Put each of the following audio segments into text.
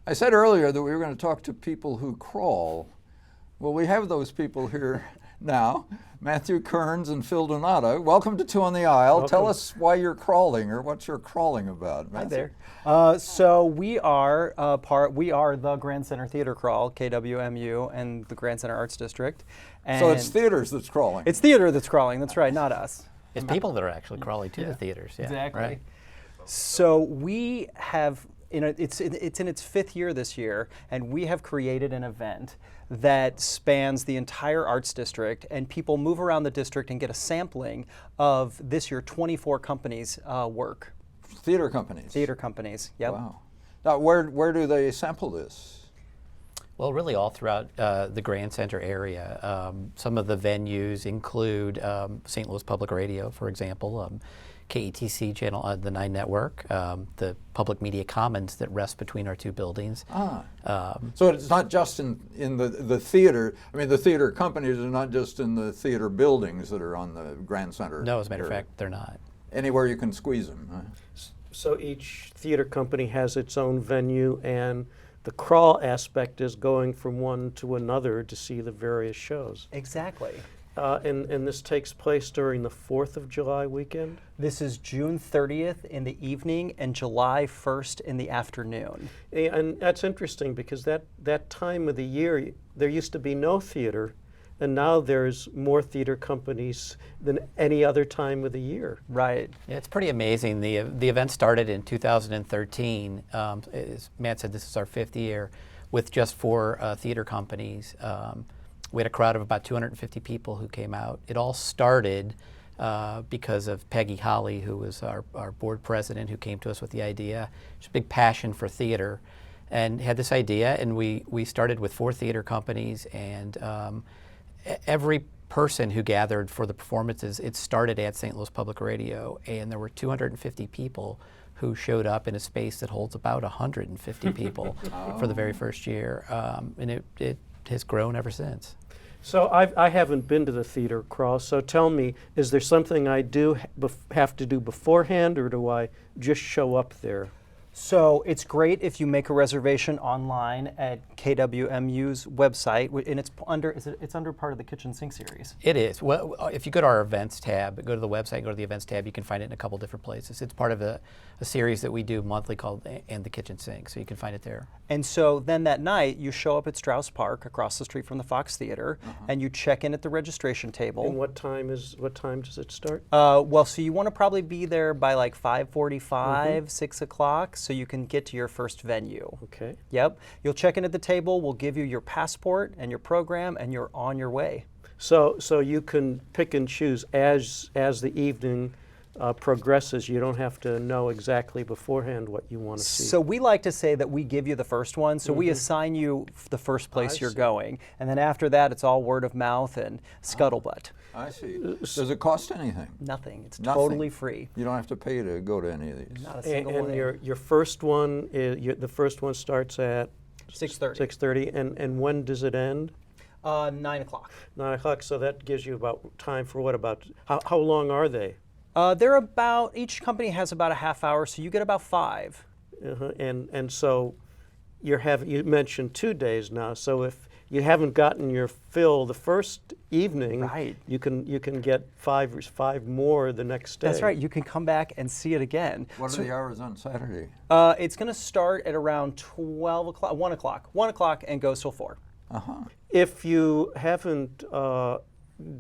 I said earlier that we were going to talk to people who crawl. Well, we have those people here now, Matthew Kerns and Phil Donato. Welcome to Two on the Aisle. Welcome. Tell us why you're crawling or what you're crawling about, Matthew. Hi there. So we are the Grand Center Theater Crawl, KWMU, and the Grand Center Arts District. And So it's theaters that's crawling. it's theater that's crawling. That's right, not us. It's people that are actually crawling to the theaters. Yeah, Exactly. Right. So we have, it's in its 5th year this year, and we have created an event that spans the entire arts district, and people move around the district and get a sampling of this year 24 companies' work. Theater companies. Theater companies, yep. Wow. Now, where do they sample this? Well, really all throughout the Grand Center area. Some of the venues include St. Louis Public Radio, for example, KETC channel, the 9 Network, the Public Media Commons that rest between our 2 buildings. So it's not just in the theater. I mean, the theater companies are not just in the theater buildings that are on the Grand Center. No, as a matter of area. fact, they're not. Anywhere you can squeeze them. Huh? So each theater company has its own venue, and the crawl aspect is going from one to another to see the various shows. Exactly. And this takes place during the 4th of July weekend? This is June 30th in the evening and July 1st in the afternoon. And that's interesting because that time of the year, there used to be no theater, and now there's more theater companies than any other time of the year. Right. Yeah, it's pretty amazing. The event started in 2013. As Matt said, this is our 5th year with just 4 theater companies. We had a crowd of about 250 people who came out. It all started because of Peggy Holly, who was our board president, who came to us with the idea. She's a big passion for theater and had this idea, and we started with 4 theater companies, and every person who gathered for the performances, it started at St. Louis Public Radio, and there were 250 people who showed up in a space that holds about 150 people for the very first year, and it has grown ever since. So I haven't been to the theater crawl, so tell me, is there something I do have to do beforehand, or do I just show up there? So it's great if you make a reservation online at KWMU's website, and it's under part of the kitchen sink series. It is. Well, if you go to our events tab, go to the website, go to the events tab, you can find it in a couple different places. It's part of a series that we do monthly called And the Kitchen Sink, so you can find it there. And so then that night, you show up at Strauss Park across the street from the Fox Theater, and you check in at the registration table. And what time does it start? Well, so you want to probably be there by like 5:45, 6 o'clock, so you can get to your first venue. Okay. Yep. You'll check in at the table, we'll give you your passport and your program, and you're on your way. So you can pick and choose as the evening progresses. You don't have to know exactly beforehand what you want to see. So we like to say that we give you the first one, so we assign you the first place you're going, and then after that it's all word of mouth and scuttlebutt. I see. Does it cost anything? Nothing. It's Nothing. totally free. You don't have to pay to go to any of these. Not a single one. And your first one the first one starts at 6:30. 6:30, and when does it end? 9 o'clock. 9 o'clock. So that gives you about time for what about how long are they? They're about, each company has about a half hour, so you get about 5. And so you mentioned 2 days now. So if you haven't gotten your fill the first evening, Right. you can get 5 more the next day. That's right. You can come back and see it again. What are the hours on Saturday? It's going to start at around 12 o'clock, 1 o'clock, and goes till 4. If you haven't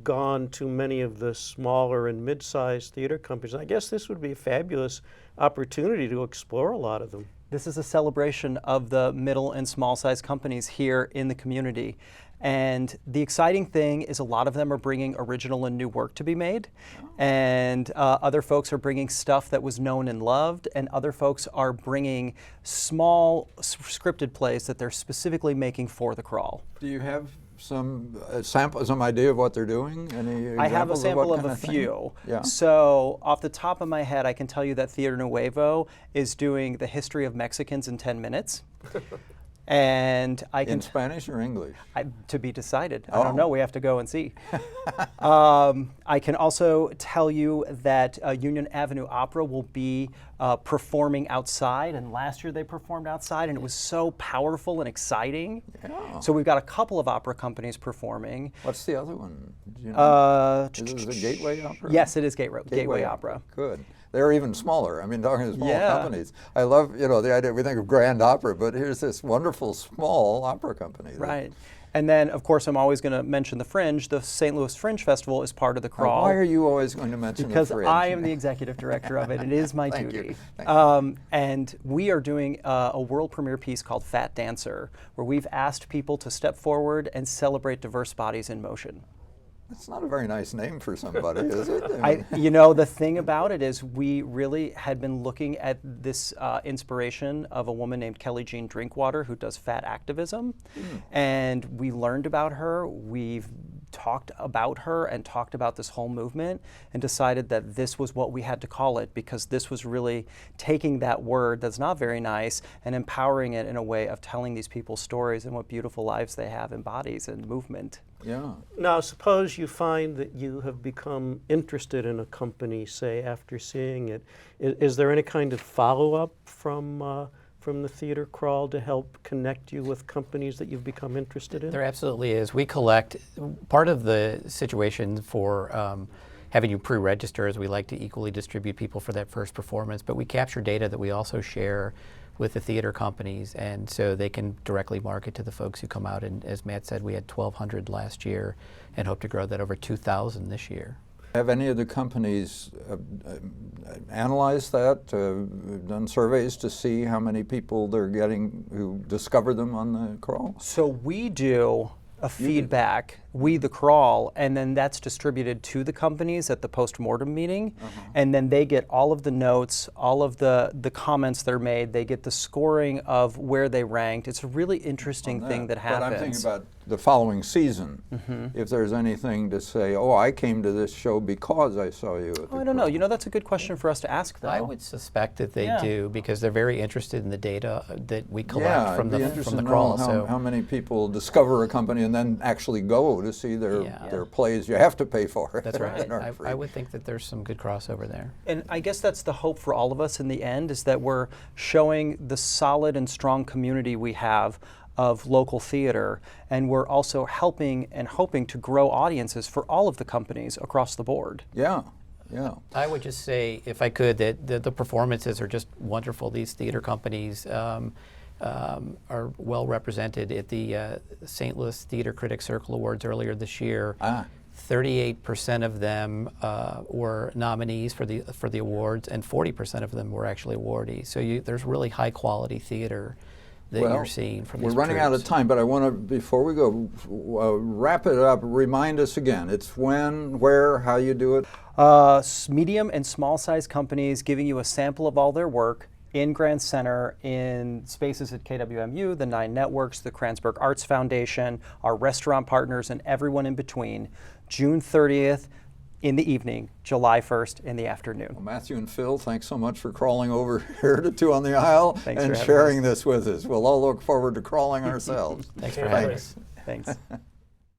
gone to many of the smaller and mid-sized theater companies, I guess this would be a fabulous opportunity to explore a lot of them. This is a celebration of the middle and small size companies here in the community. And the exciting thing is a lot of them are bringing original and new work to be made. And other folks are bringing stuff that was known and loved. And other folks are bringing small scripted plays that they're specifically making for the crawl. Do you have some idea of what they're doing? Any I have a examples sample what of kind a thing? few. Yeah. So off the top of my head, I can tell you that Theater Nuevo is doing the history of Mexicans in 10 minutes. And I can In Spanish or English? to be decided. I Oh. don't know. We have to go and see. I can also tell you that Union Avenue Opera will be performing outside, and last year they performed outside, and it was so powerful and exciting. Yeah. So we've got a couple of opera companies performing. What's the other one? Do you know? Is it a Gateway Opera? Yes, it is Gateway Opera. Good. They're even smaller. I mean, talking to small Yeah. companies. I love, the idea, we think of grand opera, but here's this wonderful small opera company. Right. And then, of course, I'm always going to mention the Fringe. The St. Louis Fringe Festival is part of the Now, crawl. why are you always going to mention Because the Fringe? I am the executive director of it. It is my Thank duty. you. Thank you. And we are doing a world premiere piece called Fat Dancer, where we've asked people to step forward and celebrate diverse bodies in motion. That's not a very nice name for somebody, is it? The thing about it is we really had been looking at this inspiration of a woman named Kelly Jean Drinkwater who does fat activism. And we learned about her. We've talked about her and talked about this whole movement and decided that this was what we had to call it, because this was really taking that word that's not very nice and empowering it in a way of telling these people's stories and what beautiful lives they have in bodies and movement. Yeah. Now, suppose you find that you have become interested in a company, say, after seeing it. Is there any kind of follow-up from the theater crawl to help connect you with companies that you've become interested in? There absolutely is. We collect, part of the situation for having you pre-register is we like to equally distribute people for that first performance, but we capture data that we also share with the theater companies, and so they can directly market to the folks who come out. And as Matt said, we had 1,200 last year and hope to grow that over 2,000 this year. Have any of the companies analyzed that, done surveys to see how many people they're getting who discover them on the crawl? So we do a feedback, we the crawl, and then that's distributed to the companies at the post-mortem meeting, and then they get all of the notes, all of the comments that are made, they get the scoring of where they ranked. It's a really interesting thing that happens. But I'm thinking about the following season, if there's anything to say, oh, I came to this show because I saw you at the I don't know. That's a good question for us to ask, though. I would suspect that they Yeah. do, because they're very interested in the data that we collect Yeah, from I'd be the interested to know crawl. how many people discover a company and then actually go to see their plays. You have to pay for it. That's right. They're not free. I would think that there's some good crossover there. And I guess that's the hope for all of us in the end, is that we're showing the solid and strong community we have of local theater, and we're also helping and hoping to grow audiences for all of the companies across the board. Yeah, yeah. I would just say, if I could, that the performances are just wonderful. These theater companies are well represented at the St. Louis Theater Critics Circle Awards earlier this year. 38% of them were nominees for the awards, and 40% of them were actually awardees. So there's really high quality theater that you're seeing from these We're running out of troupes. time, but I want to, before we go, wrap it up. Remind us again. It's when, where, how you do it. Medium and small size companies giving you a sample of all their work in Grand Center, in spaces at KWMU, the 9 networks, the Kransberg Arts Foundation, our restaurant partners, and everyone in between. June 30th in the evening, July 1st in the afternoon. Well, Matthew and Phil, thanks so much for crawling over here to Two on the Aisle Thanks and for having sharing this with us. We'll all look forward to crawling ourselves. Thanks for having us. Thanks.